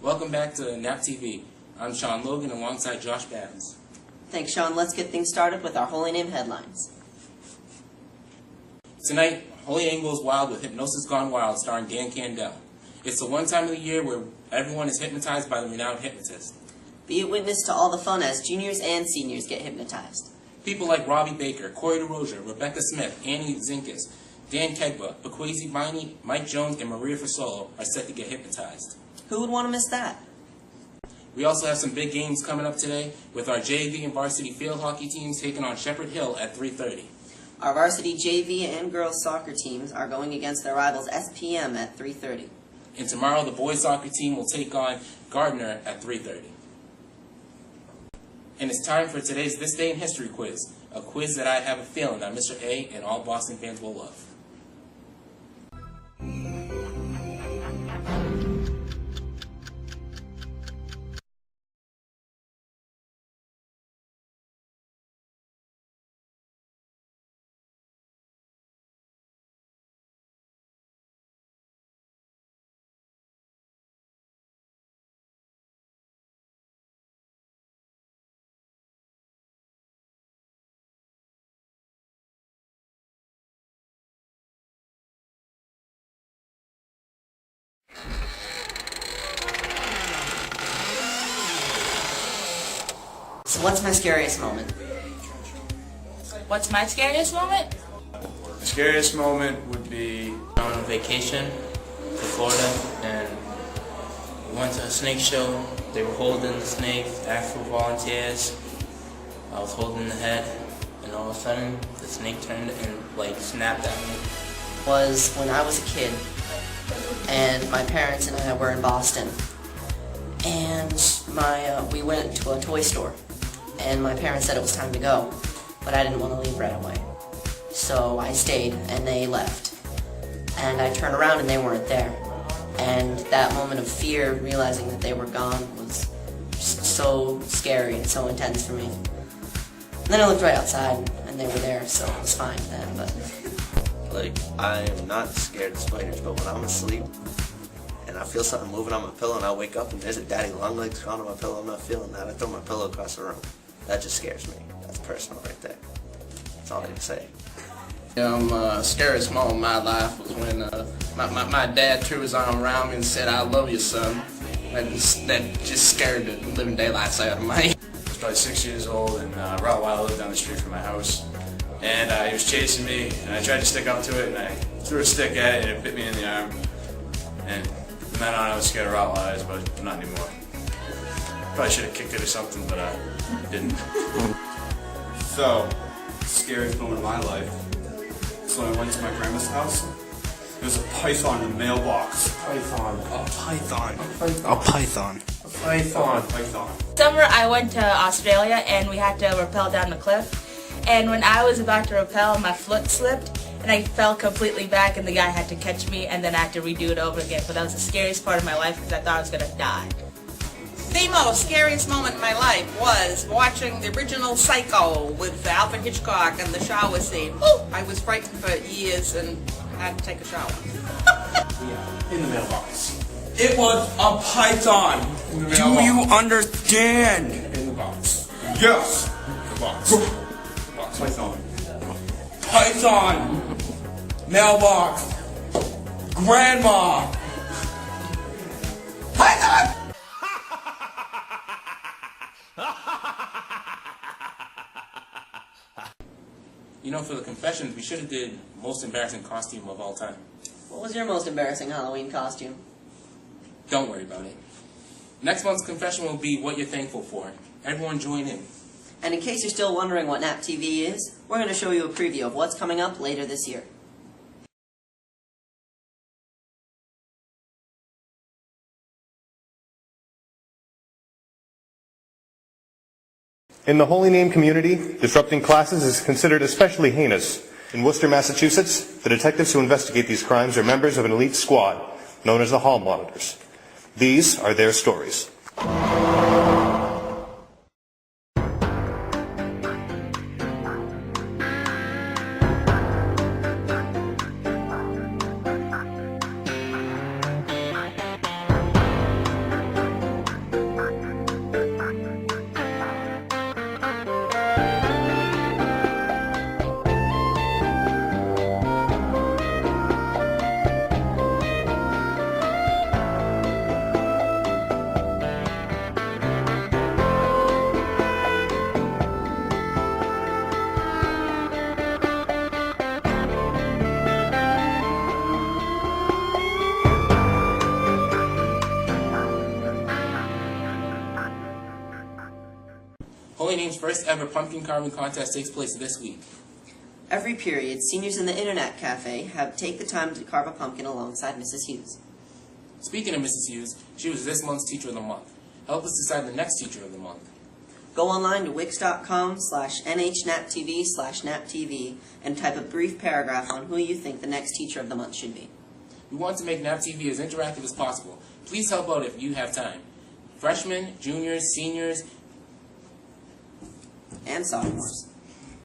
Welcome back to NapTV. I'm Sean Logan alongside Josh Babs. Thanks, Sean. Let's get things started with our Holy Name headlines. Tonight, Holy Name Goes Wild with Hypnosis Gone Wild starring Dan Candell. It's the one time of the year where everyone is hypnotized by the renowned hypnotist. Be a witness to all the fun as juniors and seniors get hypnotized. People like Robbie Baker, Corey DeRozier, Rebecca Smith, Annie Zinkus, Dan Kedba, Bequazi Viney, Mike Jones, and Maria Fasolo are set to get hypnotized. Who would want to miss that? We also have some big games coming up today with our JV and varsity field hockey teams taking on Shepherd Hill at 3:30. Our varsity JV and girls soccer teams are going against their rivals SPM at 3:30. And tomorrow the boys soccer team will take on Gardner at 3:30. And it's time for today's This Day in History quiz, a quiz that I have a feeling that Mr. A and all Boston fans will love. So what's my scariest moment? What's my scariest moment? The scariest moment would be on vacation to Florida, and we went to a snake show. They were holding the snake, asked for volunteers. I was holding the head, and all of a sudden the snake turned and snapped at me. Was when I was a kid, and my parents and I were in Boston, and we went to a toy store, and my parents said it was time to go, but I didn't want to leave right away. So I stayed, and they left. And I turned around, and they weren't there. And that moment of fear, realizing that they were gone, was just so scary and so intense for me. And then I looked right outside, and they were there, so it was fine then. But I am not scared of spiders, but when I'm asleep, and I feel something moving on my pillow, and I wake up, and there's a daddy long legs crawling on my pillow, I'm not feeling that. I throw my pillow across the room. That just scares me. That's personal right there. That's all I can say. Scariest moment of my life was when my dad threw his arm around me and said, "I love you, son." That just scared the living daylights out of me. I was probably 6 years old, and Rottweiler lived down the street from my house. And he was chasing me, and I tried to stick up to it, and I threw a stick at it, and it bit me in the arm. And from then on, I was scared of Rottweilers, but not anymore. Probably should have kicked it or something, but I didn't. So, scariest moment of my life is when I went to my grandma's house. There was a python in the mailbox. Python. Summer I went to Australia and we had to rappel down the cliff. And when I was about to rappel, my foot slipped and I fell completely back, and the guy had to catch me, and then I had to redo it over again. But that was the scariest part of my life because I thought I was going to die. The most scariest moment in my life was watching the original Psycho with Alfred Hitchcock and the shower scene. Ooh, I was frightened for years and had to take a shower. In the mailbox. It was a python. Do you understand? In the box. Yes. The box. The box. Python. Python. Mailbox. Grandma. Python. You know, for the confessions, we should have did most embarrassing costume of all time. what was your most embarrassing Halloween costume? Don't worry about it. Next month's confession will be what you're thankful for. Everyone join in. And in case you're still wondering what NapTV is, we're going to show you a preview of what's coming up later this year. In the Holy Name community, disrupting classes is considered especially heinous. In Worcester, Massachusetts, the detectives who investigate these crimes are members of an elite squad known as the Hall Monitors. These are their stories. Holy Name's first ever pumpkin carving contest takes place this week. Every period, seniors in the Internet Cafe take the time to carve a pumpkin alongside Mrs. Hughes. Speaking of Mrs. Hughes, she was this month's Teacher of the Month. Help us decide the next Teacher of the Month. Go online to wix.com/NHNapTV/NapTV and type a brief paragraph on who you think the next Teacher of the Month should be. We want to make NapTV as interactive as possible. Please help out if you have time. Freshmen, juniors, seniors, And sophomores.